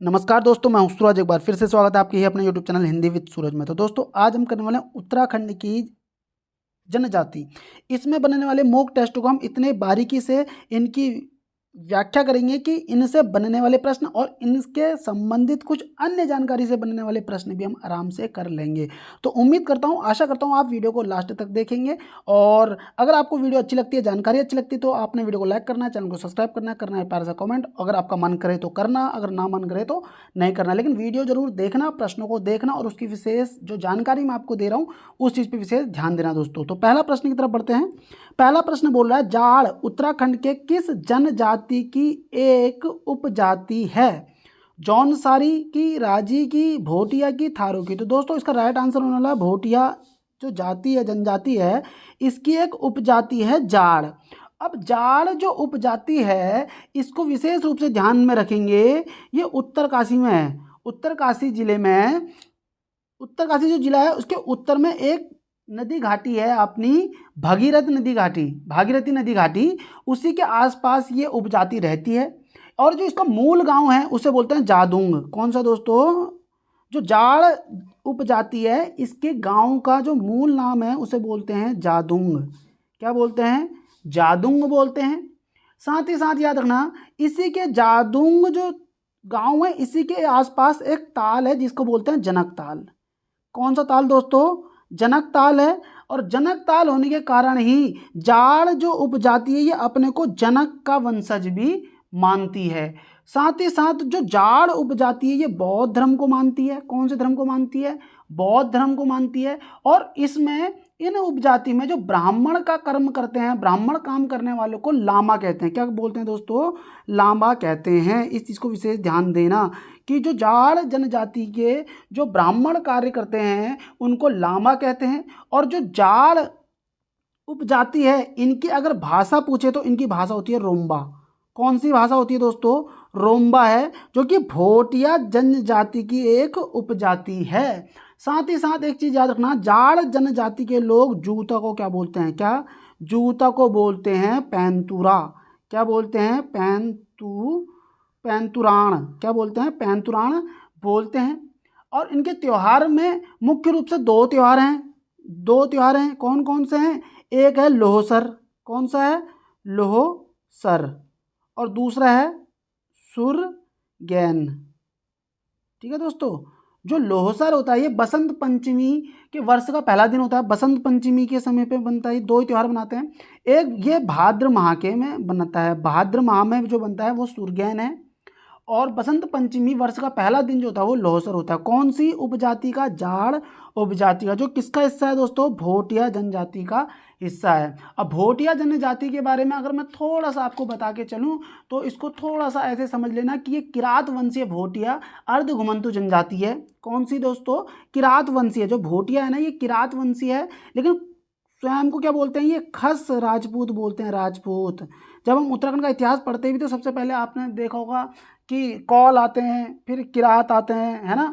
नमस्कार दोस्तों, मैं हूं सूरज। एक बार फिर से स्वागत है आपके ही अपने यूट्यूब चैनल हिंदी विद सूरज में। तो दोस्तों आज हम करने वाले हैं उत्तराखंड की जनजाति। इसमें बनने वाले मॉक टेस्ट को हम इतने बारीकी से इनकी व्याख्या करेंगे कि इनसे बनने वाले प्रश्न और इनके संबंधित कुछ अन्य जानकारी से बनने वाले प्रश्न भी हम आराम से कर लेंगे। तो उम्मीद करता हूँ, आशा करता हूँ आप वीडियो को लास्ट तक देखेंगे। और अगर आपको वीडियो अच्छी लगती है, जानकारी अच्छी लगती है, तो आपने वीडियो को लाइक करना है, चैनल को सब्सक्राइब करना है प्यारा सा कमेंट। अगर आपका मन करे तो करना, अगर ना मन करे तो नहीं करना। लेकिन वीडियो जरूर देखना, प्रश्नों को देखना और उसकी विशेष जो जानकारी मैं आपको दे रहा हूँ उस चीज़ पर विशेष ध्यान देना दोस्तों। तो पहला प्रश्न की तरफ बढ़ते हैं। पहला प्रश्न बोल रहा है, जाड़ उत्तराखंड के किस जनजाति की एक उपजाति है? जौनसारी की, राजी की, भोटिया की, थारू की। तो दोस्तों इसका राइट आंसर होने वाला है भोटिया। जो जाति है, जनजाति है, इसकी एक उपजाति है जाड़। अब जाड़ जो उपजाति है इसको विशेष रूप से ध्यान में रखेंगे। ये उत्तरकाशी में है। उत्तरकाशी जिले में, उत्तरकाशी जो जिला है उसके उत्तर में एक नदी घाटी है अपनी, भागीरथ नदी घाटी, भागीरथी नदी घाटी। उसी के आसपास ये उपजाति रहती है। और जो इसका मूल गांव है उसे बोलते हैं जादूंग। कौन सा दोस्तों? जो जाड़ उपजाति है इसके गांव का जो मूल नाम है उसे बोलते हैं जादूंग। क्या बोलते हैं? जादूंग बोलते हैं। साथ ही साथ याद रखना, इसी के जादूंग जो गांव है इसी के आसपास एक ताल है जिसको बोलते हैं जनक ताल। कौन सा ताल दोस्तों? जनक ताल है। और जनक ताल होने के कारण ही जाड़ जो उपजाति है ये अपने को जनक का वंशज भी मानती है। साथ ही साथ जो जाड़ उपजाति है ये बौद्ध धर्म को मानती है। कौन से धर्म को मानती है? बौद्ध धर्म को मानती है। और इसमें, इन उपजाति में जो ब्राह्मण का कर्म करते हैं, ब्राह्मण काम करने वालों को लामा कहते हैं। क्या बोलते हैं दोस्तों? लामा कहते हैं। इस चीज़ को विशेष ध्यान देना कि जो जाड़ जनजाति के जो ब्राह्मण कार्य करते हैं उनको लामा कहते हैं। और जो जाड़ उपजाति है इनकी अगर भाषा पूछे तो इनकी भाषा होती है रोम्बा। कौन सी भाषा होती है दोस्तों? रोम्बा है, जो कि भोटिया जनजाति की एक उपजाति है। साथ ही साथ एक चीज़ याद रखना, जाड़ जनजाति के लोग जूता को क्या बोलते हैं? क्या? जूता को बोलते हैं पैंतुरा। क्या बोलते हैं? पैंतुराण। क्या बोलते हैं? पैंतुराण बोलते हैं। और इनके त्यौहार में मुख्य रूप से दो त्यौहार हैं। कौन कौन से हैं? एक है लोहसर। कौन सा है? लोहसर। और दूसरा है सुरगैन। ठीक है दोस्तों, जो लोहसर होता है ये बसंत पंचमी के वर्ष का पहला दिन होता है। बसंत पंचमी के समय पे बनता है। दो ही त्यौहार बनाते हैं। एक ये भाद्र माह के में बनता है, भाद्र माह में जो बनता है वो सुरगैन है। और बसंत पंचमी वर्ष का पहला दिन जो होता है वो लोहसर होता है। कौन सी उपजाति का? जाड़ उपजाति का। जो किसका हिस्सा है दोस्तों? भोटिया जनजाति का हिस्सा है। अब भोटिया जनजाति के बारे में अगर मैं थोड़ा सा आपको बता के चलूँ तो इसको थोड़ा सा ऐसे समझ लेना कि ये किरात वंशीय भोटिया अर्ध घुमंतु जनजाति है। कौन सी दोस्तों? किरात वंशीय। जो भोटिया है ना ये किरात वंशीय है, लेकिन स्वयं को क्या बोलते हैं? ये खस राजपूत बोलते हैं, राजपूत। जब हम उत्तराखंड का इतिहास पढ़ते भी तो सबसे पहले आपने देखा होगा कि कौल आते हैं, फिर किरात आते हैं, है ना,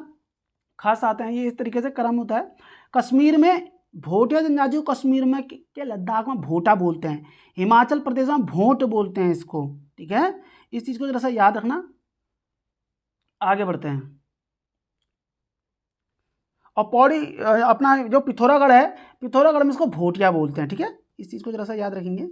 खस आते हैं। ये इस तरीके से क्रम होता है। कश्मीर में भोटिया जनजाति को कश्मीर में के लद्दाख में भोटा बोलते हैं। हिमाचल प्रदेश में भोट बोलते हैं इसको। ठीक है, इस चीज़ को जरा सा याद रखना। आगे बढ़ते हैं। और पौड़ी अपना जो पिथौरागढ़ है, पिथौरागढ़ में इसको भोटिया बोलते हैं। ठीक है, इस चीज़ को जरा सा याद रखेंगे।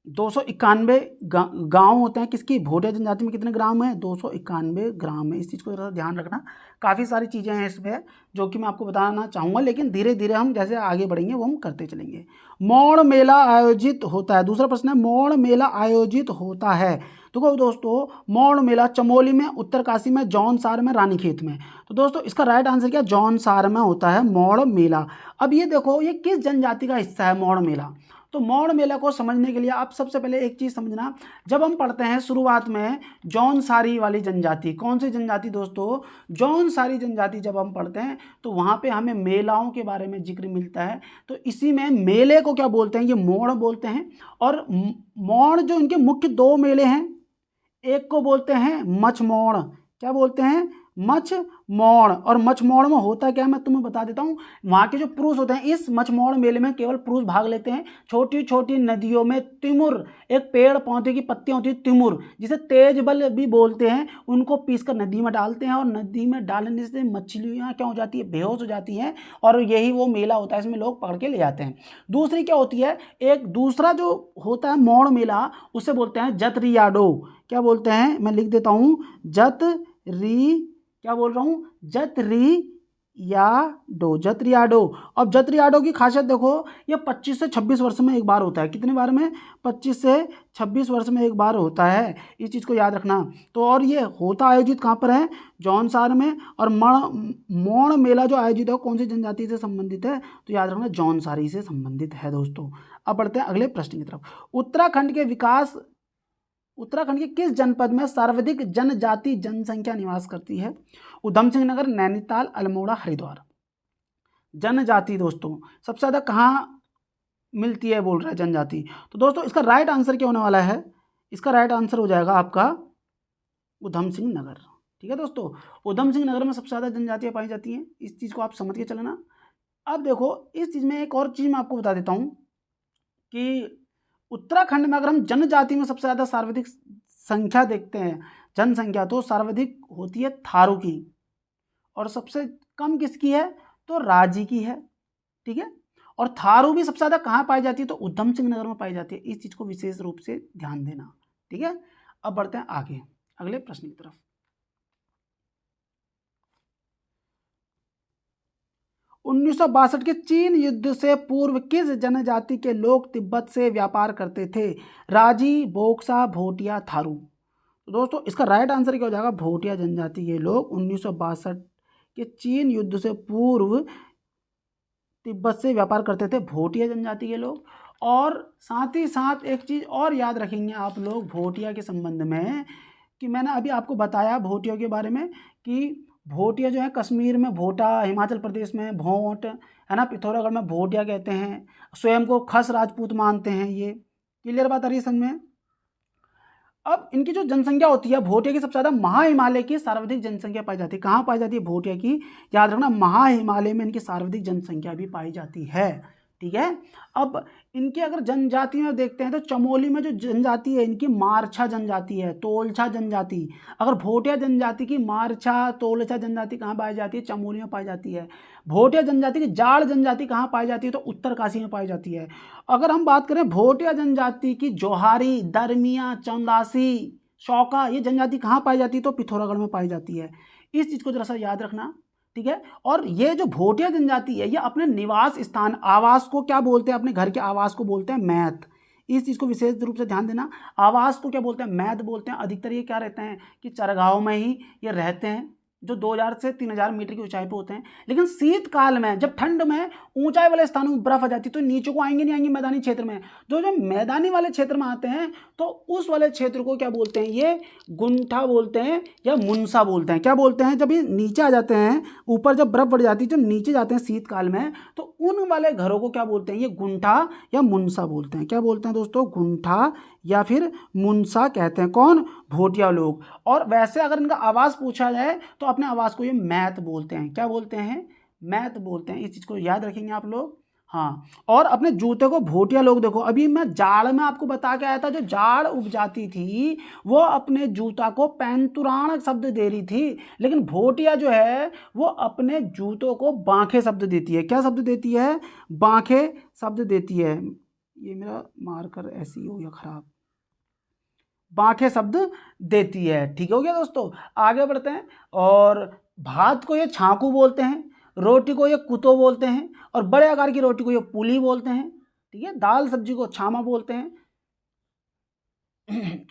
291 गांव होते हैं किसकी? भोटिया जनजाति में। कितने ग्राम है? 291 ग्राम है। इस चीज़ को जरा ध्यान रखना। काफ़ी सारी चीज़ें हैं इसमें जो कि मैं आपको बताना चाहूँगा, लेकिन धीरे धीरे हम जैसे आगे बढ़ेंगे वो हम करते चलेंगे। मौड़ मेला आयोजित होता है। दूसरा प्रश्न है, मौड़ मेला आयोजित होता है। देखो दोस्तों, मौड़ मेला चमोली में, उत्तरकाशी में, जौनसार में, रानीखेत में। तो दोस्तों इसका राइट आंसर क्या? जौनसार में होता है मौड़ मेला। अब ये देखो, ये किस जनजाति का हिस्सा है मौड़ मेला? तो मौड़ मेला को समझने के लिए आप सबसे पहले एक चीज़ समझना। जब हम पढ़ते हैं शुरुआत में जौनसारी वाली जनजाति, कौन सी जनजाति दोस्तों? जौनसारी जनजाति जब हम पढ़ते हैं तो वहाँ पे हमें मेलाओं के बारे में जिक्र मिलता है। तो इसी में मेले को क्या बोलते हैं? ये मौड़ बोलते हैं। और मौड़ जो इनके मुख्य दो मेले हैं, एक को बोलते हैं मछ मौड़। क्या बोलते हैं? मछमौड़। और मछमौड़ में होता क्या है मैं तुम्हें बता देता हूँ। वहाँ के जो पुरुष होते हैं, इस मछमौड़ मेले में केवल पुरुष भाग लेते हैं। छोटी छोटी नदियों में तिमुर, एक पेड़ पौधे की पत्तियाँ होती है तिमुर, जिसे तेजबल भी बोलते हैं, उनको पीसकर नदी में डालते हैं और नदी में डालने से मछलियाँ क्या हो जाती है, बेहोश हो जाती हैं। और यही वो मेला होता है, इसमें लोग पकड़ के ले जाते हैं। दूसरी क्या होती है, एक दूसरा जो होता है मौड़ मेला, उसे बोलते हैं जतरियाडो। क्या बोलते हैं, मैं लिख देता हूँ, क्या बोल रहा हूँ, जतरियाडो। अब जतरियाडो की खासियत देखो, ये 25 से 26 वर्ष में एक बार होता है। कितने बार में, 25 से 26 वर्ष में एक बार होता है। इस चीज़ को याद रखना। तो और ये होता आयोजित कहाँ पर है, जौनसार में। और मौड़ मेला जो आयोजित है कौन सी जनजाति से संबंधित है, तो याद रखना जौनसारी से संबंधित है दोस्तों। अब बढ़ते हैं अगले प्रश्न की तरफ। उत्तराखंड के किस जनपद में सर्वाधिक जनजाति जनसंख्या निवास करती है। उधम सिंह नगर, नैनीताल, अल्मोड़ा, हरिद्वार। जनजाति दोस्तों सबसे ज़्यादा कहाँ मिलती है बोल रहा है जनजाति। तो दोस्तों इसका राइट आंसर क्या होने वाला है, इसका राइट आंसर हो जाएगा आपका उधम सिंह नगर। ठीक है दोस्तों, उधम सिंह नगर में सबसे ज़्यादा जनजातियाँ पाई जाती हैं। इस चीज़ को आप समझ के चलना। अब देखो इस चीज़ में एक और चीज़ मैं आपको बता देता हूँ कि उत्तराखंड में अगर हम जनजाति में सबसे ज़्यादा सर्वाधिक संख्या देखते हैं, जनसंख्या, तो सर्वाधिक होती है थारू की, और सबसे कम किसकी है, तो राजी की है। ठीक है, और थारू भी सबसे ज़्यादा कहाँ पाई जाती है, तो उधम सिंह नगर में पाई जाती है। इस चीज़ को विशेष रूप से ध्यान देना। ठीक है, अब बढ़ते हैं आगे अगले प्रश्न की तरफ। 1962 के चीन युद्ध से पूर्व किस जनजाति के लोग तिब्बत से व्यापार करते थे। राजी, बोक्सा, भोटिया, थारू। तो दोस्तों इसका राइट आंसर क्या हो जाएगा, भोटिया जनजाति के लोग 1962 के चीन युद्ध से पूर्व तिब्बत से व्यापार करते थे, भोटिया जनजाति के लोग। और साथ ही साथ एक चीज़ और याद रखेंगे आप लोग भोटिया के संबंध में, कि मैंने अभी आपको बताया भोटिया के बारे में कि भोटिया जो है कश्मीर में भोटा, हिमाचल प्रदेश में भोट, है ना, पिथौरागढ़ में भोटिया कहते हैं, स्वयं को खस राजपूत मानते हैं। ये क्लियर बात आ रही है समझ में। अब इनकी जो जनसंख्या होती है, भोटिया की सबसे ज़्यादा महाहिमालय की सर्वाधिक जनसंख्या पाई जाती है। कहाँ पाई जाती है भोटिया की, याद रखना महाहिमालय में इनकी सर्वाधिक जनसंख्या भी पाई जाती है। ठीक है, अब इनके अगर जनजाति में देखते हैं तो चमोली में जो जनजाति है इनकी मारछा जनजाति है, तोलछा जनजाति। अगर भोटिया जनजाति की मारछा तोलछा जनजाति कहाँ पाई जाती है, चमोली में पाई जाती है। भोटिया जनजाति की जाड़ जनजाति कहाँ पाई जाती है, तो उत्तरकाशी में पाई जाती है। अगर हम बात करें भोटिया जनजाति की जोहारी, दरमिया, चौंदासी, शौका, ये जनजाति कहाँ पाई जाती है, तो पिथौरागढ़ में पाई जाती है। इस चीज़ को जरा सा याद रखना। ठीक है, और ये जो भोटिया जनजाति है ये अपने निवास स्थान, आवास को क्या बोलते हैं, अपने घर के आवास को बोलते हैं मैत। इस चीज़ को विशेष रूप से ध्यान देना। आवास को क्या बोलते हैं, मैत बोलते हैं। अधिकतर ये क्या रहते हैं कि चरगाहों में ही ये रहते हैं, जो 2000 से 3000 मीटर की ऊंचाई पर होते हैं। लेकिन शीतकाल में जब ठंड में ऊंचाई वाले स्थानों में बर्फ आ जाती है तो नीचे को आएंगे नहीं आएंगे मैदानी क्षेत्र में। जो मैदानी वाले क्षेत्र में आते हैं तो उस वाले क्षेत्र को क्या बोलते हैं, ये गुंठा बोलते हैं या मुनसा बोलते हैं। क्या बोलते हैं, जब ये नीचे आ जाते हैं, ऊपर जब बर्फ बढ़ जाती है, जब नीचे जाते हैं शीतकाल में, तो उन वाले घरों को क्या बोलते हैं, ये गुंठा या मुनसा बोलते हैं। क्या बोलते हैं दोस्तों, गुंठा या फिर मुनसा कहते हैं। कौन, भोटिया लोग। और वैसे अगर इनका आवास पूछा जाए तो अपने आवास को ये मैत बोलते हैं। क्या बोलते हैं, मैत बोलते हैं। इस चीज़ को याद रखेंगे आप लोग। हाँ, और अपने जूते को भोटिया लोग, देखो अभी मैं जाड़ में आपको बता के आया था, जो जाड़ उग जाती थी वो अपने जूता को पैंतुराण शब्द दे रही थी, लेकिन भोटिया जो है वो अपने जूतों को बांखे शब्द देती है। क्या शब्द देती है, बांखे शब्द देती है। ये मेरा मार्कर ऐसे ही हो गया खराब, बांखे शब्द देती है। ठीक हो गया दोस्तों, आगे बढ़ते हैं। और भात को ये छाकू बोलते हैं, रोटी को ये कुतो बोलते हैं, और बड़े आकार की रोटी को ये पुली बोलते हैं। ठीक है, दाल सब्जी को छामा बोलते हैं।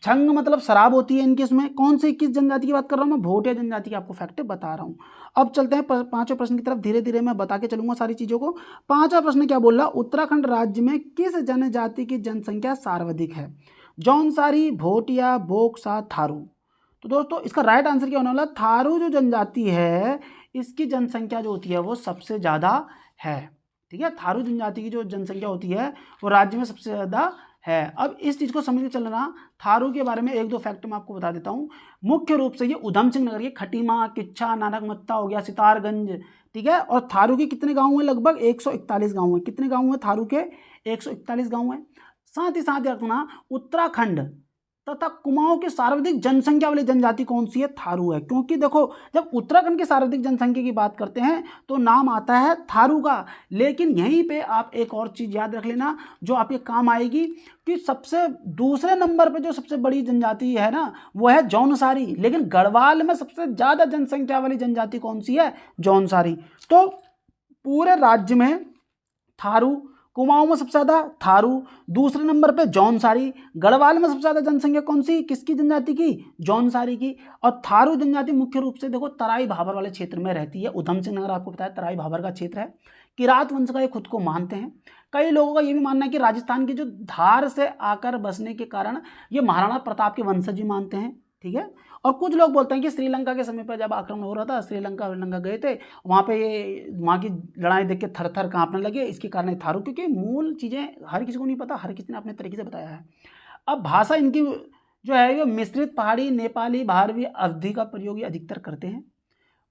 छंग मतलब शराब होती है इनकी। इसमें कौन सी किस जनजाति की बात कर रहा हूँ मैं, भोटिया जनजाति की आपको फैक्ट बता रहा हूँ। अब चलते हैं पांचवें प्रश्न की तरफ। धीरे धीरे मैं बता के चलूंगा सारी चीज़ों को। पांचवा प्रश्न क्या बोल रहा, उत्तराखंड राज्य में किस जनजाति की जनसंख्या सर्वाधिक है। जौनसारी, भोटिया, बोक्सा, थारू। तो दोस्तों इसका राइट आंसर क्या होने वाला, थारू जो जनजाति है इसकी जनसंख्या जो होती है वो सबसे ज़्यादा है। ठीक है, थारू जनजाति की जो जनसंख्या होती है वो राज्य में सबसे ज़्यादा है। अब इस चीज़ को समझ के चलना, थारू के बारे में एक दो फैक्ट मैं आपको बता देता हूँ। मुख्य रूप से ये उधम सिंह नगर के खटीमा, किच्छा, नानकमत्ता हो गया, सितारगंज, ठीक है। और थारू के कितने गाँव हैं? लगभग 141 गाँव हैं। कितने गाँव हैं थारू के? 141 गाँव हैं। साथ ही साथ याद रखना, उत्तराखंड तथा कुमाऊं की सर्वाधिक जनसंख्या वाली जनजाति कौन सी है? थारू है। क्योंकि देखो, जब उत्तराखंड की सर्वाधिक जनसंख्या की बात करते हैं तो नाम आता है थारू का। लेकिन यहीं पे आप एक और चीज़ याद रख लेना जो आपके काम आएगी, कि सबसे दूसरे नंबर पे जो सबसे बड़ी जनजाति है ना, वो है जौनसारी। लेकिन गढ़वाल में सबसे ज़्यादा जनसंख्या वाली जनजाति कौन सी है? जौनसारी। तो पूरे राज्य में थारू, कुमाऊं में सबसे ज़्यादा थारू, दूसरे नंबर पे जौनसारी, गढ़वाल में सबसे ज़्यादा जनसंख्या कौन सी, किसकी जनजाति की? जौनसारी की। और थारू जनजाति मुख्य रूप से देखो तराई भाबर वाले क्षेत्र में रहती है। उधम सिंह नगर आपको बताया तराई भाबर का क्षेत्र है। किरात वंश का ये खुद को मानते हैं। कई लोगों का ये भी मानना है कि राजस्थान की जो धार से आकर बसने के कारण ये महाराणा प्रताप के वंशज भी मानते हैं, ठीक है। और कुछ लोग बोलते हैं कि श्रीलंका के समय पर जब आक्रमण हो रहा था, श्रीलंका गए थे, वहाँ पे ये वहाँ की लड़ाई देख के थर थर कांपने लगे, इसके कारण थारू। क्योंकि मूल चीज़ें हर किसी को नहीं पता, हर किसी ने अपने तरीके से बताया है। अब भाषा इनकी जो है ये मिश्रित पहाड़ी, नेपाली, भारवी, अवधी का प्रयोग ये अधिकतर करते हैं।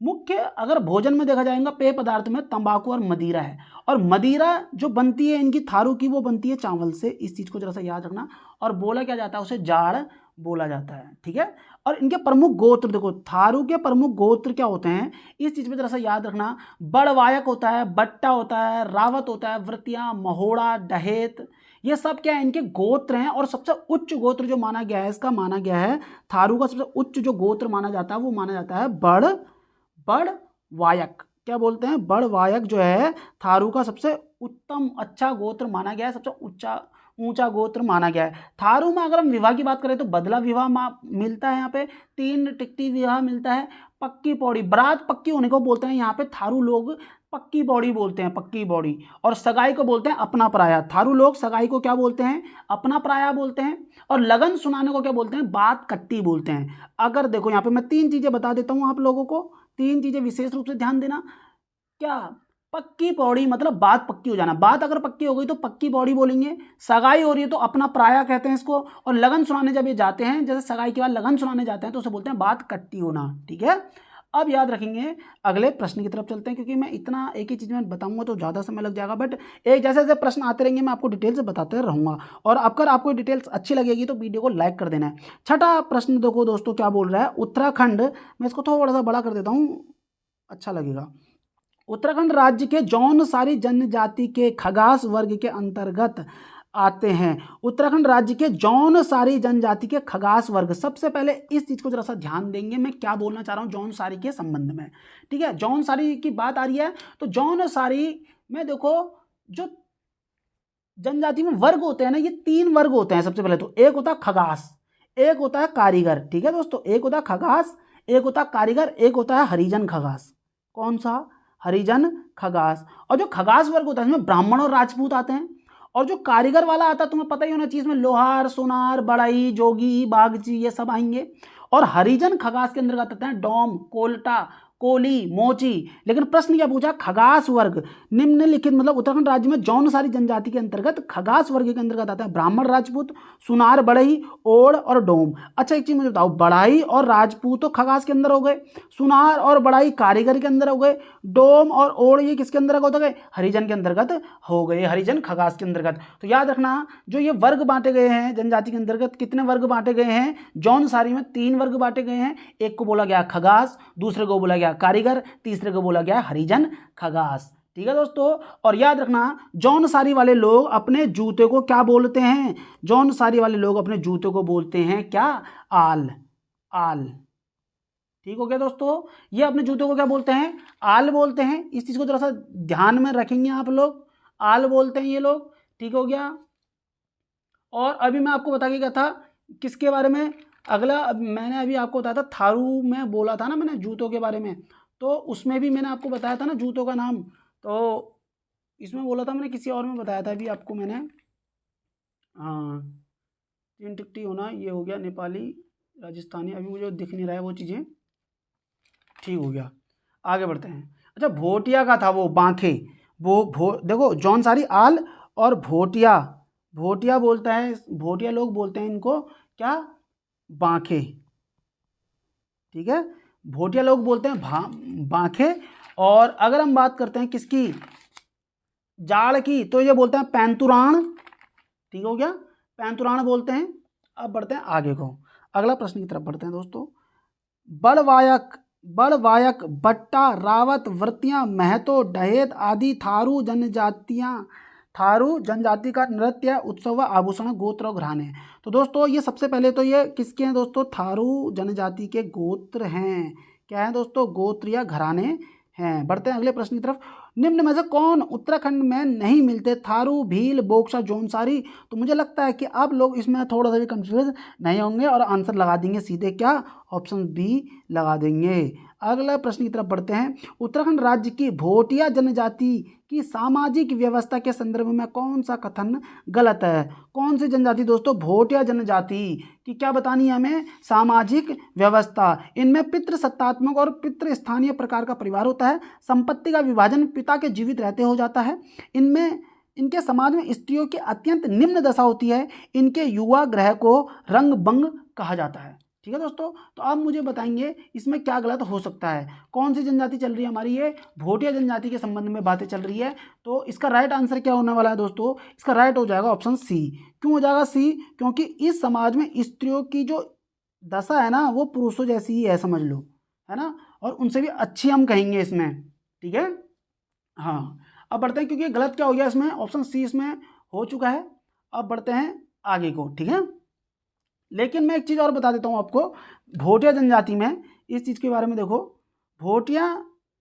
मुख्य अगर भोजन में देखा जाएगा, पेय पदार्थ में तंबाकू और मदिरा है। और मदिरा जो बनती है इनकी थारू की, वो बनती है चावल से। इस चीज़ को जरा सा याद रखना। और बोला क्या जाता है? उसे जाड़ बोला जाता है, ठीक है। और इनके प्रमुख गोत्र देखो, थारू के प्रमुख गोत्र क्या होते हैं, इस चीज़ पे जरा सा याद रखना। बड़वायक होता है, बट्टा होता है, रावत होता है, वृतिया, महोड़ा, डहेत, ये सब क्या है? इनके गोत्र हैं। और सबसे उच्च गोत्र जो माना गया है, इसका माना गया है थारू का सबसे उच्च जो गोत्र माना जाता है, वो माना जाता है बड़वायक। क्या बोलते हैं? बड़वायक जो है थारू का सबसे उत्तम अच्छा गोत्र माना गया है, सबसे ऊंचा गोत्र माना गया है। थारू में अगर हम विवाह की बात करें तो बदला विवाह मिलता है यहाँ पे, 3 टिकटी विवाह मिलता है, पक्की पौड़ी, बारात पक्की होने को बोलते हैं यहाँ पे थारू लोग, पक्की पौड़ी बोलते हैं, पक्की पौड़ी। और सगाई को बोलते हैं अपना पराया। थारू लोग सगाई को क्या बोलते हैं? अपना पराया बोलते हैं। और लगन सुनाने को क्या बोलते हैं? बात कट्टी बोलते हैं। अगर देखो यहाँ पे मैं 3 चीज़ें बता देता हूँ आप लोगों को, 3 चीज़ें विशेष रूप से ध्यान देना। क्या? पक्की पौड़ी मतलब बात पक्की हो जाना, बात अगर पक्की हो गई तो पक्की पौड़ी बोलेंगे। सगाई हो रही है तो अपना पराया कहते हैं इसको। और लगन सुनाने जब ये जाते हैं, जैसे सगाई के बाद लगन सुनाने जाते हैं, तो उसे बोलते हैं बात कट्टी होना, ठीक है। अब याद रखेंगे, अगले प्रश्न की तरफ चलते हैं, क्योंकि मैं इतना एक ही चीज़ में बताऊंगा तो ज़्यादा समय लग जाएगा। बट एक जैसे जैसे प्रश्न आते रहेंगे मैं आपको डिटेल से बताते रहूँगा। और अगर आपको डिटेल्स अच्छी लगेगी तो वीडियो को लाइक कर देना है। छठा प्रश्न देखो दोस्तों क्या बोल रहा है, उत्तराखंड, मैं इसको थोड़ा सा बड़ा कर देता हूँ, अच्छा लगेगा। उत्तराखंड राज्य के जौनसारी जनजाति के खगास वर्ग के अंतर्गत आते हैं। उत्तराखंड राज्य के जौनसारी जनजाति के खगास वर्ग। सबसे पहले इस चीज को जरा सा ध्यान देंगे, मैं क्या बोलना चाह रहा हूँ जौनसारी के संबंध में, ठीक है। जौनसारी की बात आ रही है तो जौनसारी में देखो जो जनजाति में वर्ग होते हैं ना, ये 3 वर्ग होते हैं। सबसे पहले तो एक होता है खगास, एक होता है कारीगर, ठीक है दोस्तों। एक होता है खगास, एक होता है कारीगर, एक होता है हरिजन खगास। कौन सा? हरिजन खगास। और जो खगास वर्ग होता है इसमें ब्राह्मण और राजपूत आते हैं। और जो कारीगर वाला आता है तुम्हें पता ही होना चाहिए, इसमें लोहार, सोनार, बढ़ई, जोगी, बागची, ये सब आएंगे। और हरिजन खगास के अंतर्गत आते हैं डोम, कोल्टा, कोली, मोची। लेकिन प्रश्न क्या पूछा? खगास वर्ग निम्नलिखित, मतलब उत्तराखंड राज्य में जौनसारी जनजाति के अंतर्गत खगास वर्ग के अंतर्गत आता है ब्राह्मण, राजपूत, सुनार, बढ़ई, ओड़ और डोम। अच्छा एक चीज मुझे बताओ, बढ़ई और राजपूत तो खगास के अंदर हो गए, सुनार और बढ़ई कारीगर के अंदर हो गए, डोम और ओड़ ये किसके अंतर्गत हो गए? हरिजन के अंतर्गत हो गए, हरिजन खगास के अंतर्गत। तो याद रखना, जो ये वर्ग बांटे गए हैं जनजाति के अंतर्गत, कितने वर्ग बांटे गए हैं? जौनसारी में 3 वर्ग बांटे गए हैं। एक को बोला गया खगास, दूसरे को बोला गया कारीगर, तीसरे को बोला गया हरिजन खगास, ठीक है दोस्तों। और याद रखना, जौनसारी वाले लोग अपने जूते को क्या बोलते हैं? जौनसारी वाले लोग अपने जूते को बोलते हैं क्या? आल। आल, ठीक हो गया दोस्तों। ये अपने जूते को क्या बोलते हैं? आल बोलते हैं। इस चीज को थोड़ा सा ध्यान में रखेंगे आप लोग, आल बोलते हैं ये लोग, ठीक हो गया। और अभी मैं आपको बता के गया था किसके बारे में, अगला मैंने अभी आपको बताया था थारू में बोला था ना मैंने जूतों के बारे में, तो उसमें भी मैंने आपको बताया था ना जूतों का नाम, तो इसमें बोला था मैंने, किसी और में बताया था अभी आपको मैंने। हाँ, 3 टिकटी होना, ये हो गया नेपाली, राजस्थानी, अभी मुझे दिख नहीं रहा है वो चीज़ें, ठीक हो गया। आगे बढ़ते हैं। अच्छा भोटिया का था वो बांखे, वो देखो जौनसारी आल और भोटिया, भोटिया बोलता है, भोटिया लोग बोलते हैं इनको क्या, बांखे। ठीक है, भोटिया लोग बोलते हैं बांखे। और अगर हम बात करते हैं किसकी, जाड़ की, तो ये बोलते हैं पैंतुराण। ठीक हो गया, पैंतुराण बोलते हैं। अब बढ़ते हैं आगे को, अगला प्रश्न की तरफ बढ़ते हैं दोस्तों। बड़वायक, बट्टा, रावत, व्रतियां, महतो, डहेत आदि थारू जनजाति का नृत्य, उत्सव व आभूषण, गोत्र और घराने। तो दोस्तों ये सबसे पहले तो ये किसके हैं दोस्तों, थारू जनजाति के गोत्र हैं। क्या है दोस्तों, गोत्र या घराने हैं। बढ़ते हैं अगले प्रश्न की तरफ। निम्न में से कौन उत्तराखंड में नहीं मिलते, थारू, भील, बोक्सा, जौनसारी। तो मुझे लगता है कि आप लोग इसमें थोड़ा सा भी कंफ्यूज नहीं होंगे और आंसर लगा देंगे सीधे, क्या, ऑप्शन बी लगा देंगे। अगला प्रश्न की तरफ बढ़ते हैं। उत्तराखंड राज्य की भोटिया जनजाति की सामाजिक व्यवस्था के संदर्भ में कौन सा कथन गलत है। कौन सी जनजाति दोस्तों, भोटिया जनजाति की क्या बतानी है हमें, सामाजिक व्यवस्था। इनमें पितृसत्तात्मक और पितृस्थानीय प्रकार का परिवार होता है। संपत्ति का विभाजन पिता के जीवित रहते हो जाता है। इनके समाज में स्त्रियों की अत्यंत निम्न दशा होती है। इनके युवा ग्रह को रंग बंग कहा जाता है। ठीक है दोस्तों, तो आप मुझे बताएंगे इसमें क्या गलत हो सकता है। कौन सी जनजाति चल रही है हमारी, ये भोटिया जनजाति के संबंध में बातें चल रही है। तो इसका राइट आंसर क्या होने वाला है दोस्तों, इसका राइट हो जाएगा ऑप्शन सी। क्यों हो जाएगा सी, क्योंकि इस समाज में स्त्रियों की जो दशा है ना, वो पुरुषों जैसी ही है, समझ लो, है ना, और उनसे भी अच्छी हम कहेंगे इसमें। ठीक है, हाँ। अब बढ़ते हैं, क्योंकि गलत क्या हो गया इसमें, ऑप्शन सी इसमें हो चुका है। अब बढ़ते हैं आगे को। ठीक है, लेकिन मैं एक चीज़ और बता देता हूँ आपको, भोटिया जनजाति में इस चीज़ के बारे में देखो। भोटिया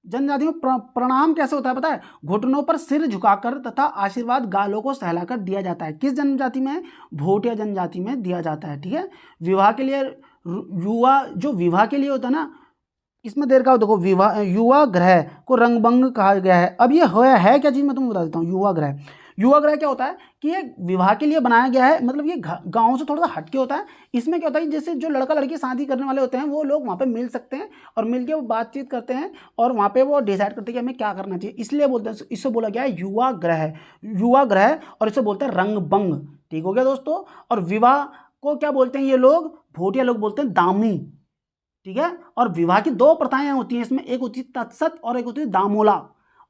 जनजाति में प्रणाम कैसे होता है पता है, घुटनों पर सिर झुकाकर तथा आशीर्वाद गालों को सहलाकर दिया जाता है। किस जनजाति में, भोटिया जनजाति में दिया जाता है। ठीक है, विवाह के लिए युवा, जो विवाह के लिए होता है ना, इसमें देर का देखो, विवाह, युवा ग्रह को रंगभंग कहा गया है। अब ये है क्या चीज़, मैं तुम्हें बता देता हूँ। युवा ग्रह क्या होता है कि ये विवाह के लिए बनाया गया है, मतलब ये गांव से थोड़ा सा हटके होता है। इसमें क्या होता है, जैसे जो लड़का लड़की शादी करने वाले होते हैं वो लोग वहाँ पे मिल सकते हैं और मिलके वो बातचीत करते हैं और वहाँ पे वो डिसाइड करते हैं कि हमें क्या करना चाहिए, इसलिए बोलते हैं, इससे बोला गया है युवा ग्रह, और इसे बोलते हैं रंगभंग। ठीक हो गया दोस्तों। और विवाह को क्या बोलते हैं ये लोग, भोटिया लोग बोलते हैं दामी। ठीक है, और विवाह की दो प्रथाएं होती हैं इसमें, एक होती है तत्सत और एक होती है दामोला।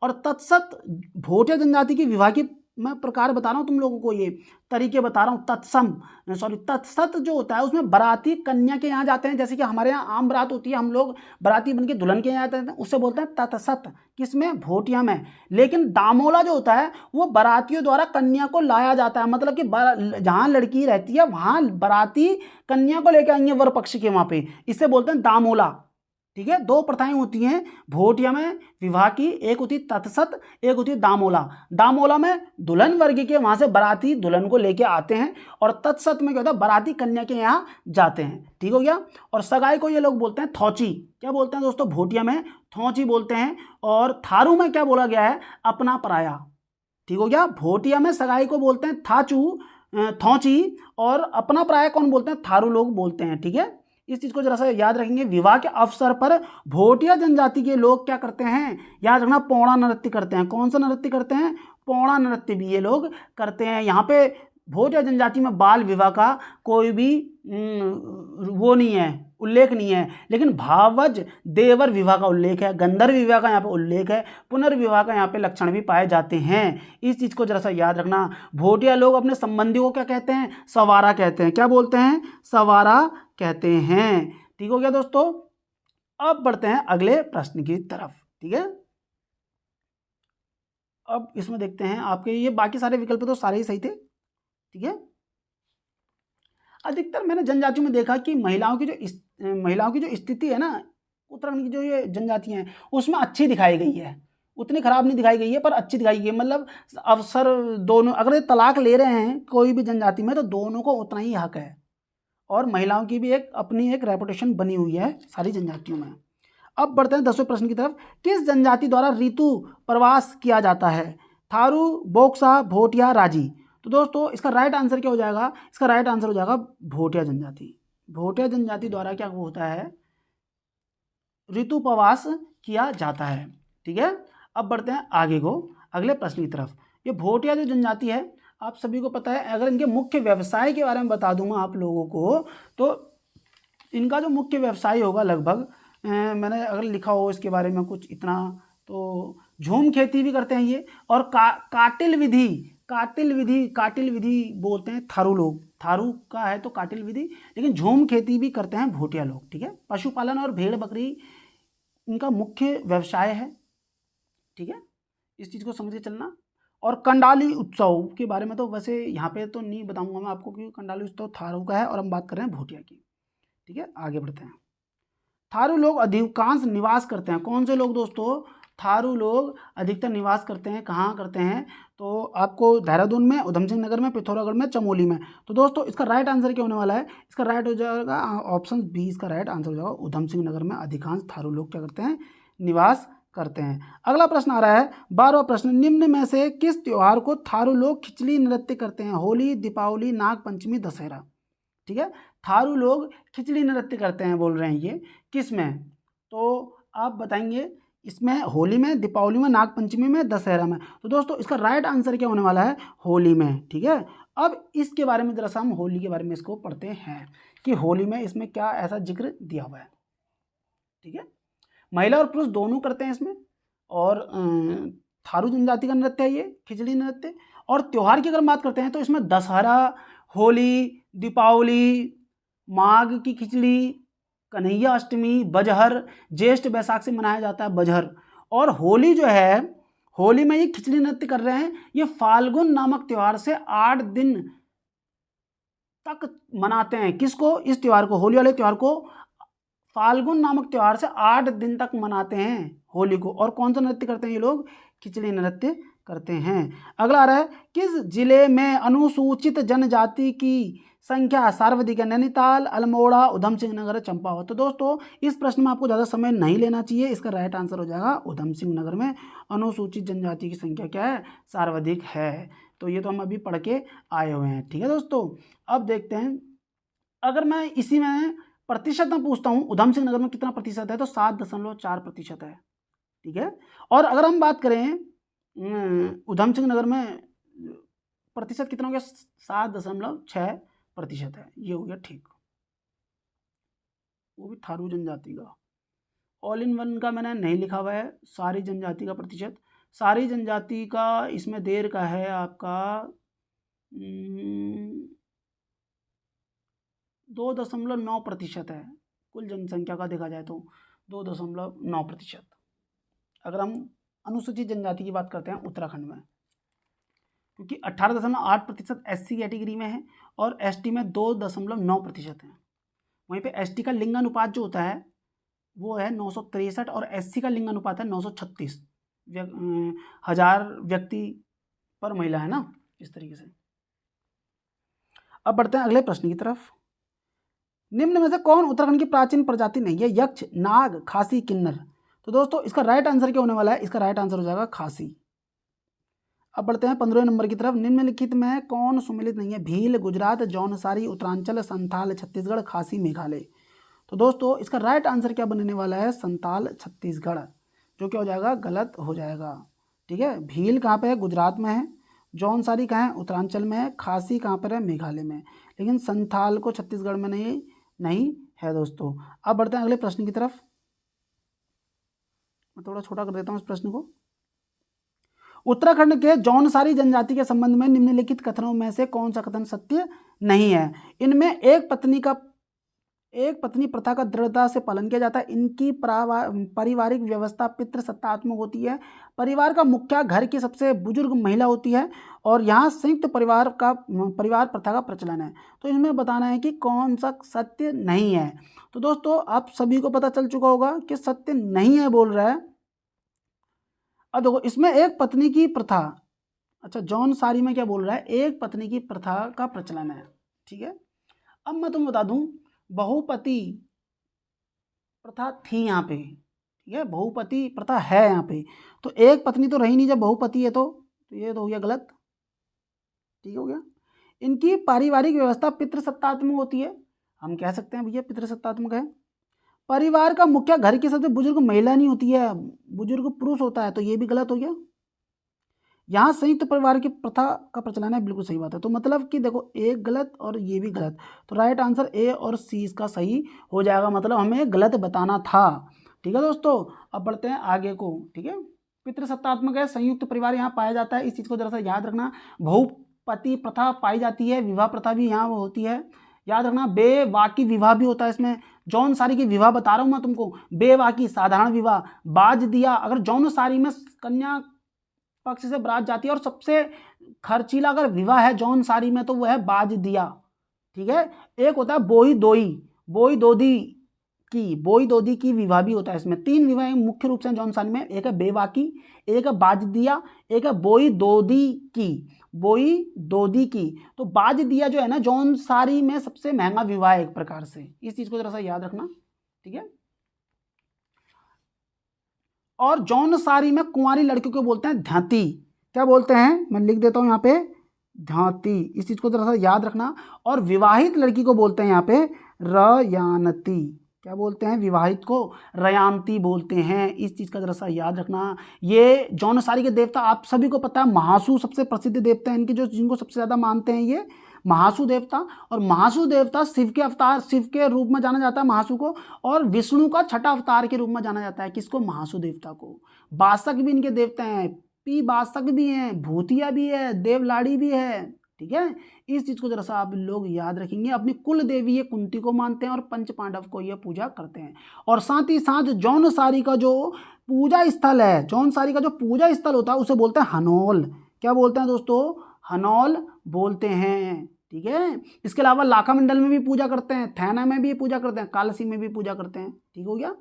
और तत्सत भोटिया जनजाति की विवाह की मैं प्रकार बता रहा हूँ तुम लोगों को, ये तरीके बता रहा हूँ। तत्सत जो होता है उसमें बाराती कन्या के यहाँ जाते हैं, जैसे कि हमारे यहाँ आम बारात होती है, हम लोग बाराती बन के दुल्हन के यहाँ जाते हैं, उससे बोलते हैं तत्सत। किसमें, भोटिया में। लेकिन दामोला जो होता है वो बारातियों द्वारा कन्या को लाया जाता है, मतलब कि जहाँ लड़की रहती है वहाँ बाराती कन्या को लेकर आएंगे वर पक्ष के वहाँ पे, इससे बोलते हैं दामोला। ठीक है, दो प्रथाएं होती हैं भोटिया में विवाह की, एक होती तत्सत, एक होती दामोला। दामोला में दुल्हन वर्ग के वहां से बाराती दुल्हन को लेके आते हैं और तत्सत में क्या होता है, बाराती कन्या के यहाँ जाते हैं। ठीक हो गया। और सगाई को ये लोग बोलते हैं थौची। क्या बोलते हैं दोस्तों, भोटिया में थौची बोलते हैं। और थारू में क्या बोला गया है, अपना पराया। ठीक हो गया, भोटिया में सगाई को बोलते हैं थौची, और अपना पराया कौन बोलते हैं, थारू लोग बोलते हैं। ठीक है, इस चीज को जरा सा याद रखेंगे। विवाह के अवसर पर भोटिया जनजाति के लोग क्या करते हैं, याद रखना, पौड़ा नृत्य करते हैं। कौन सा नृत्य करते हैं, पौड़ा नृत्य भी ये लोग करते हैं। यहाँ पे भोटिया जनजाति में बाल विवाह का कोई भी वो नहीं है, उल्लेख नहीं है, लेकिन भावज देवर विवाह का उल्लेख है, गंधर्व विवाह का यहाँ पे उल्लेख है, पुनर्विवाह का यहाँ पे लक्षण भी पाए जाते हैं। इस चीज को जरा सा याद रखना। भोटिया लोग अपने संबंधियों को क्या कहते हैं, सवारा कहते हैं। क्या बोलते हैं, सवारा कहते हैं। ठीक हो गया दोस्तों। अब बढ़ते हैं अगले प्रश्न की तरफ। ठीक है, अब इसमें देखते हैं आपके ये बाकी सारे विकल्प तो सारे ही सही थे। ठीक है, अधिकतर मैंने जनजातियों में देखा कि महिलाओं की जो स्थिति है ना, उत्तराखंड की जो ये जनजातियां हैं उसमें अच्छी दिखाई गई है, उतनी खराब नहीं दिखाई गई है पर अच्छी दिखाई गई है। मतलब अवसर दोनों, अगर तलाक ले रहे हैं कोई भी जनजाति में तो दोनों को उतना ही हक है, और महिलाओं की भी अपनी एक रेपुटेशन बनी हुई है सारी जनजातियों में। अब बढ़ते हैं 10वें प्रश्न की तरफ। किस जनजाति द्वारा ऋतु प्रवास किया जाता है, थारू, बोक्सा, भोटिया, राजी। तो दोस्तों इसका राइट आंसर क्या हो जाएगा, इसका राइट आंसर हो जाएगा भोटिया जनजाति। भोटिया जनजाति द्वारा क्या होता है, ऋतु प्रवास किया जाता है। ठीक है, अब बढ़ते हैं आगे को, अगले प्रश्न की तरफ। ये भोटिया जो जनजाति है, आप सभी को पता है। अगर इनके मुख्य व्यवसाय के बारे में बता दूं मैं आप लोगों को, तो इनका जो मुख्य व्यवसाय होगा लगभग, मैंने अगर लिखा हो इसके बारे में कुछ इतना, तो झूम खेती भी करते हैं ये, और काटिल विधि बोलते हैं थारू लोग। थारू का है तो काटिल विधि, लेकिन झूम खेती भी करते हैं भोटिया लोग। ठीक है, पशुपालन और भेड़ बकरी इनका मुख्य व्यवसाय है। ठीक है, इस चीज़ को समझ के चलना। और कंडाली उत्सव के बारे में तो वैसे यहाँ पे तो नहीं बताऊंगा मैं आपको, क्योंकि कंडाली उत्सव थारू का है और हम बात कर रहे हैं भोटिया की। ठीक है, आगे बढ़ते हैं। थारू लोग अधिकांश निवास करते हैं, कौन से लोग दोस्तों? थारू लोग अधिकतर निवास करते हैं, कहाँ करते हैं? तो आपको देहरादून में, उधम सिंह नगर में, पिथौरागढ़ में, चमोली में। तो दोस्तों इसका राइट आंसर क्या होने वाला है? इसका राइट हो जाएगा ऑप्शन बी, इसका राइट आंसर हो जाएगा उधम सिंह नगर में अधिकांश थारू लोग क्या करते हैं? निवास करते हैं। अगला प्रश्न आ रहा है 12वां प्रश्न, निम्न में से किस त्योहार को थारू लोग खिचड़ी नृत्य करते हैं? होली, दीपावली, नाग पंचमी, दशहरा। ठीक है, थारू लोग खिचड़ी नृत्य करते हैं बोल रहे हैं, ये किस में? तो आप बताएंगे इसमें, होली में, दीपावली में, नाग पंचमी में, दशहरा में। तो दोस्तों इसका राइट आंसर क्या होने वाला है? होली में। ठीक है, अब इसके बारे में जरा सा हम होली के बारे में इसको पढ़ते हैं कि होली में इसमें क्या ऐसा जिक्र दिया हुआ है। ठीक है, महिला और पुरुष दोनों करते हैं इसमें, और थारू जनजाति का नृत्य है ये खिचड़ी नृत्य। और त्यौहार की अगर बात करते हैं तो इसमें दशहरा, होली, दीपावली, माघ की खिचड़ी, कन्हैया अष्टमी, बजहर, ज्येष्ठ वैशाख से मनाया जाता है बजहर। और होली जो है, होली में ये खिचड़ी नृत्य कर रहे हैं, ये फाल्गुन नामक त्यौहार से 8 दिन तक मनाते हैं। किसको? इस त्यौहार को, होली वाले त्यौहार को फाल्गुन नामक त्यौहार से 8 दिन तक मनाते हैं होली को। और कौन सा नृत्य करते हैं ये लोग? खिचड़ी नृत्य करते हैं। अगला आ रहा है, किस जिले में अनुसूचित जनजाति की संख्या सर्वाधिक है? नैनीताल, अल्मोड़ा, उधम सिंह नगर, चंपावत। तो दोस्तों इस प्रश्न में आपको ज़्यादा समय नहीं लेना चाहिए, इसका राइट आंसर हो जाएगा उधम सिंह नगर में अनुसूचित जनजाति की संख्या क्या है? सर्वाधिक है। तो ये तो हम अभी पढ़ के आए हुए हैं। ठीक है दोस्तों, अब देखते हैं, अगर मैं इसी में प्रतिशत में पूछता हूँ, उधम सिंह नगर में कितना प्रतिशत है? तो 7.4% है। ठीक है, और अगर हम बात करें उधम सिंह नगर में प्रतिशत कितना हो गया? 7.6% है। ये हो गया ठीक, वो भी थारू जनजाति का। ऑल इन वन का मैंने नहीं लिखा हुआ है, सारी जनजाति का प्रतिशत। सारी जनजाति का इसमें देर का है आपका 2.9% है, कुल जनसंख्या का देखा जाए तो 2.9%। अगर हम अनुसूचित जनजाति की बात करते हैं उत्तराखंड में, क्योंकि 18.8% SC कैटेगरी में है और ST में 2.9% है। वहीं पे ST का लिंगानुपात जो होता है वो है 963 और SC का लिंगानुपात है 936 हजार व्यक्ति पर महिला है ना, इस तरीके से। अब बढ़ते हैं अगले प्रश्न की तरफ। निम्न में से कौन उत्तराखंड की प्राचीन प्रजाति नहीं है? यक्ष, नाग, खासी, किन्नर। तो दोस्तों इसका राइट आंसर क्या होने वाला है? इसका राइट आंसर हो जाएगा खासी। अब बढ़ते हैं 15वें नंबर की तरफ। निम्नलिखित में कौन सुमेलित नहीं है? भील, गुजरात, जौनसारी, उत्तरांचल, संथाल, छत्तीसगढ़, खासी, मेघालय। तो दोस्तों इसका राइट आंसर क्या बनने वाला है? संथाल, छत्तीसगढ़, जो क्या हो जाएगा? गलत हो जाएगा। ठीक है, भील कहाँ पे है? गुजरात में है। जौनसारी कहाँ है? उत्तरांचल में है। खासी कहाँ पर है? मेघालय में। लेकिन संथाल को छत्तीसगढ़ में नहीं है दोस्तों। अब बढ़ते हैं अगले प्रश्न की तरफ। मैं थोड़ा छोटा कर देता हूँ इस प्रश्न को। उत्तराखंड के जौनसारी जनजाति के संबंध में निम्नलिखित कथनों में से कौन सा कथन सत्य नहीं है? इनमें एक पत्नी प्रथा का दृढ़ता से पालन किया जाता है। इनकी पारिवारिक व्यवस्था पितृसत्तात्मक होती है। परिवार का मुखिया घर की सबसे बुजुर्ग महिला होती है और यहाँ संयुक्त परिवार प्रथा का प्रचलन है। तो इनमें बताना है कि कौन सा सत्य नहीं है। तो दोस्तों आप सभी को पता चल चुका होगा कि सत्य नहीं है बोल रहा है। अब देखो इसमें एक पत्नी की प्रथा, अच्छा जौनसारी में क्या बोल रहा है? एक पत्नी की प्रथा का प्रचलन है। ठीक है, अब मैं तुम्हें बता दूं बहुपति प्रथा थी यहाँ पे। ठीक है, बहुपति प्रथा है यहाँ पे, तो एक पत्नी तो रही नहीं जब बहुपति है तो ये तो हो गया गलत। ठीक हो गया। इनकी पारिवारिक व्यवस्था पितृसत्तात्मक होती है, हम कह सकते हैं भैया पितृसत्तात्मक है। परिवार का मुखिया घर की सबसे बुजुर्ग महिला नहीं होती है, बुजुर्ग पुरुष होता है, तो ये भी गलत हो गया। यहाँ संयुक्त परिवार की प्रथा का प्रचलन है, बिल्कुल सही बात है। तो मतलब कि देखो एक गलत और ये भी गलत, तो राइट आंसर ए और सी इसका सही हो जाएगा, मतलब हमें गलत बताना था। ठीक है दोस्तों, अब बढ़ते हैं आगे को। ठीक है, पितृसत्तात्मक है, संयुक्त परिवार यहाँ पाया जाता है, इस चीज़ को जरा सा याद रखना। बहुपति प्रथा पाई जाती है, विवाह प्रथा भी यहाँ होती है, याद रखना। बेवाकी विवाह भी होता है इसमें, जौनसारी की विवाह बता रहा हूँ मैं तुमको, बेवाकी साधारण विवाह, बाज दिया, अगर जौनसारी में कन्या पक्ष से बारात जाती है और सबसे खर्चीला अगर विवाह है जौनसारी में तो वह है बाज दिया। ठीक है, एक होता है बोई दोई, बोई दोदी की विवाह भी होता है इसमें। 3 विवाह मुख्य रूप से जौनसारी में, एक है बेवाकी, एक है बाज दिया, एक है बोई दोदी की। तो बाज दिया जो है ना जौनसारी में सबसे महंगा विवाह है एक प्रकार से, इस चीज को जरा सा याद रखना। ठीक है, और जौनसारी में कुंवारी लड़कियों को बोलते हैं ध्याति। क्या बोलते हैं, मैं लिख देता हूं यहाँ पे, ध्याति, इस चीज को जरा सा याद रखना। और विवाहित लड़की को बोलते हैं यहाँ पे रयानती। क्या बोलते हैं, विवाहित को रयांती बोलते हैं, इस चीज का जरा सा याद रखना। ये जौनसारी के देवता आप सभी को पता है, महासु सबसे प्रसिद्ध देवता है इनके, जो जिनको सबसे ज्यादा मानते हैं ये महासु देवता। और महासु देवता शिव के अवतार, शिव के रूप में जाना जाता है महासु को, और विष्णु का छठा अवतार के रूप में जाना जाता है, किसको, महासु देवता को। बासक भी इनके देवता हैं, पी बासक भी हैं, भूतिया भी है, देवलाड़ी भी है। ठीक है, इस चीज को जरा सा आप लोग याद रखेंगे। अपनी कुल देवी ये कुंती को मानते हैं और पंच पांडव को ये पूजा करते हैं। और साथ ही साथ जौनसारी का जो पूजा स्थल है, जौनसारी का जो पूजा स्थल होता है उसे बोलते हैं हनौल। क्या बोलते हैं दोस्तों, हनौल बोलते हैं। ठीक है, इसके अलावा लाखा मंडल में भी पूजा करते हैं, थैना में भी पूजा करते हैं, कालसी में भी पूजा करते हैं। ठीक हो गया।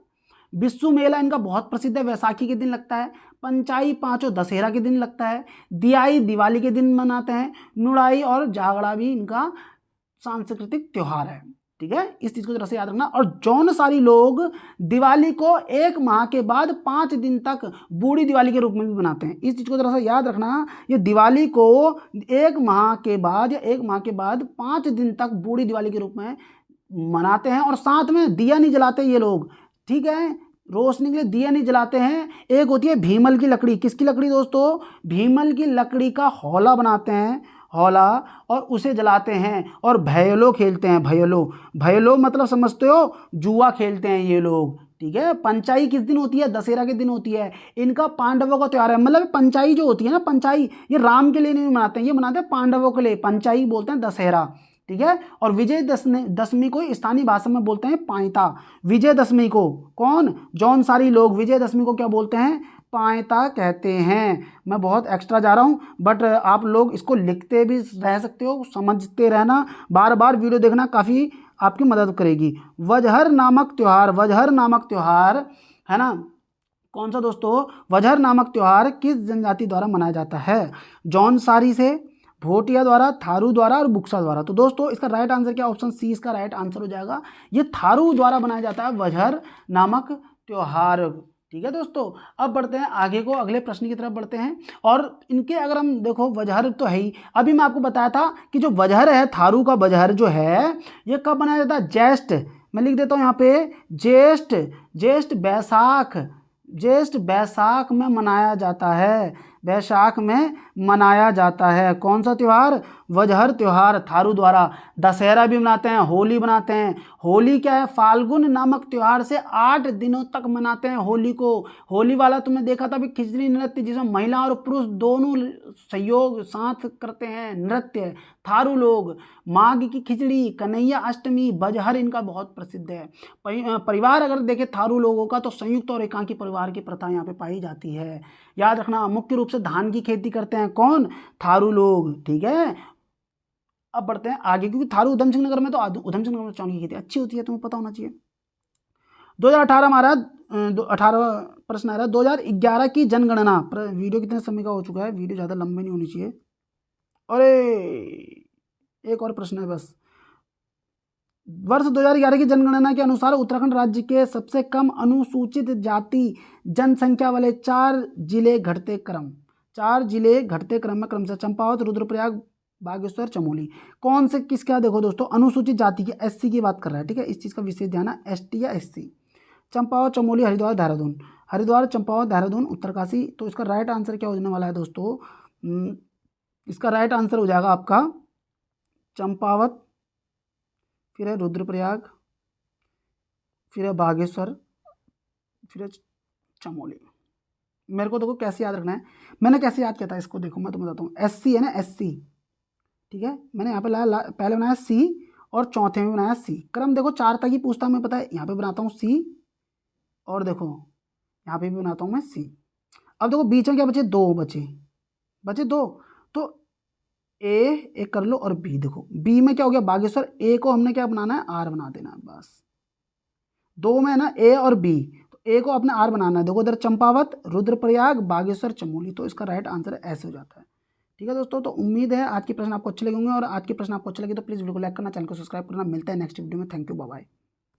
विश्व मेला इनका बहुत प्रसिद्ध है, वैसाखी के दिन लगता है। पंचाई पांचों दशहरा के दिन लगता है। दियाई दिवाली के दिन मनाते हैं। नुड़ाई और जागड़ा भी इनका सांस्कृतिक त्योहार है। ठीक है, इस चीज को जरा से याद रखना। और जौनसारी लोग दिवाली को 1 माह के बाद 5 दिन तक बूढ़ी दिवाली के रूप में भी मनाते हैं, इस चीज को जरा सा याद रखना। ये दिवाली को 1 माह के बाद या 1 माह के बाद 5 दिन तक बूढ़ी दिवाली के रूप में मनाते हैं। और साथ में दिया नहीं जलाते ये लोग, ठीक है, रोशनी के लिए दिया नहीं जलाते हैं। एक होती है भीमल की लकड़ी, किसकी लकड़ी दोस्तों, भीमल की लकड़ी का हौला बनाते हैं, हौला, और उसे जलाते हैं। और भयलो खेलते हैं, भयलो मतलब समझते हो, जुआ खेलते हैं ये लोग। ठीक है, पंचाई किस दिन होती है, दशहरा के दिन होती है। इनका पांडवों का त्योहार है, मतलब पंचाई जो होती है ना, पंचाई ये राम के लिए नहीं मनाते हैं, ये मनाते हैं पांडवों के लिए, पंचाई बोलते हैं दशहरा। ठीक है, और विजय दशमी को स्थानीय भाषा में बोलते हैं पाइता। विजय दशमी को कौन, जौनसारी लोग विजय दशमी को क्या बोलते हैं, पाइता कहते हैं। मैं बहुत एक्स्ट्रा जा रहा हूं, बट आप लोग इसको लिखते भी रह सकते हो, समझते रहना, बार बार वीडियो देखना काफ़ी आपकी मदद करेगी। वजहर नामक त्यौहार है ना, कौन सा दोस्तों, वजहर नामक त्यौहार किस जनजाति द्वारा मनाया जाता है, जौनसारी से, भोटिया द्वारा, थारू द्वारा और बुक्सा द्वारा। तो दोस्तों इसका राइट आंसर क्या, ऑप्शन सी इसका राइट आंसर हो जाएगा। ये थारू द्वारा बनाया जाता है वजहर नामक त्योहार। ठीक है दोस्तों, अब बढ़ते हैं आगे को, अगले प्रश्न की तरफ बढ़ते हैं। और इनके अगर हम देखो, वजहर तो है ही, अभी मैं आपको बताया था कि जो वजहर है, थारू का वजहर जो है ये कब बनाया जाता है, ज्येष्ठ, मैं लिख देता हूँ यहाँ पे, ज्येष्ठ बैसाख में मनाया जाता है, बैसाख में मनाया जाता है। कौन सा त्यौहार, वजहर त्यौहार थारू द्वारा। दशहरा भी मनाते हैं, होली बनाते हैं। होली क्या है, फाल्गुन नामक त्यौहार से 8 दिनों तक मनाते हैं होली को। होली वाला तुमने देखा था भी खिचड़ी नृत्य, जिसमें महिला और पुरुष दोनों सहयोग साथ करते हैं नृत्य, थारू लोग। माघ की खिचड़ी, कन्हैया अष्टमी, बजहर इनका बहुत प्रसिद्ध है। परिवार अगर देखें थारू लोगों का तो संयुक्त और एकांकी परिवार की प्रथा यहाँ पे पाई जाती है। याद रखना, मुख्य रूप से धान की खेती करते हैं कौन, थारू लोग। ठीक है, अब बढ़ते हैं आगे, क्योंकि थारू उधम सिंह नगर में, तो उधम सिंह नगर में चावल की खेती अच्छी होती है, तुम्हें पता होना चाहिए। 2018 हमारा 18 प्रश्न आ रहा है, 2011 की जनगणना। वीडियो कितने समय का हो चुका है, वीडियो ज़्यादा लंबे नहीं होनी चाहिए। अरे एक और प्रश्न है बस। वर्ष 2011 की जनगणना के अनुसार उत्तराखंड राज्य के सबसे कम अनुसूचित जाति जनसंख्या वाले 4 जिले घटते क्रम, 4 जिले घटते क्रम में क्रमशः चंपावत, रुद्रप्रयाग, बागेश्वर, चमोली। कौन से किसका, देखो दोस्तों अनुसूचित जाति की, एससी की बात कर रहा है। ठीक है, इस चीज़ का विशेष ध्यान है, एसटी या एससी। चंपावत, चमोली, हरिद्वार, देहरादून, चंपावत, देहरादून, उत्तरकाशी। तो इसका राइट आंसर क्या होने वाला है दोस्तों, इसका राइट आंसर हो जाएगा आपका चंपावत, फिर है रुद्रप्रयाग, फिर है बागेश्वर, फिर है चमोली। मेरे को देखो कैसे याद रखना है, मैंने कैसे याद किया था इसको, देखो मैं तुम्हें बताता हूँ। SC है ना, SC, ठीक है, मैंने यहाँ पे पहले बनाया C और चौथे में बनाया C। क्रम देखो 4 तक ही पूछता हूँ मैं, पता है, यहाँ पे बनाता हूँ C और देखो यहाँ पे भी बनाता हूँ मैं C। अब देखो बीच में क्या बचे, 2 बचे 2, तो A एक कर लो और B, देखो B में क्या हो गया बागेश्वर, A को हमने क्या बनाना है, R बना देना है बस। 2 में है ना A और B, तो A को अपने R बनाना है। देखो इधर चंपावत, रुद्रप्रयाग, बागेश्वर, चमोली, तो इसका राइट आंसर ऐसे हो जाता है। ठीक है दोस्तों, तो उम्मीद है आज के प्रश्न आपको अच्छे लगे होंगे, और आज के प्रश्न आपको अच्छे लगे तो प्लीज़ वीडियो को लाइक करना, चैनल को सब्सक्राइब करना। मिलता है नेक्स्ट वीडियो में। Thank you, bye bye.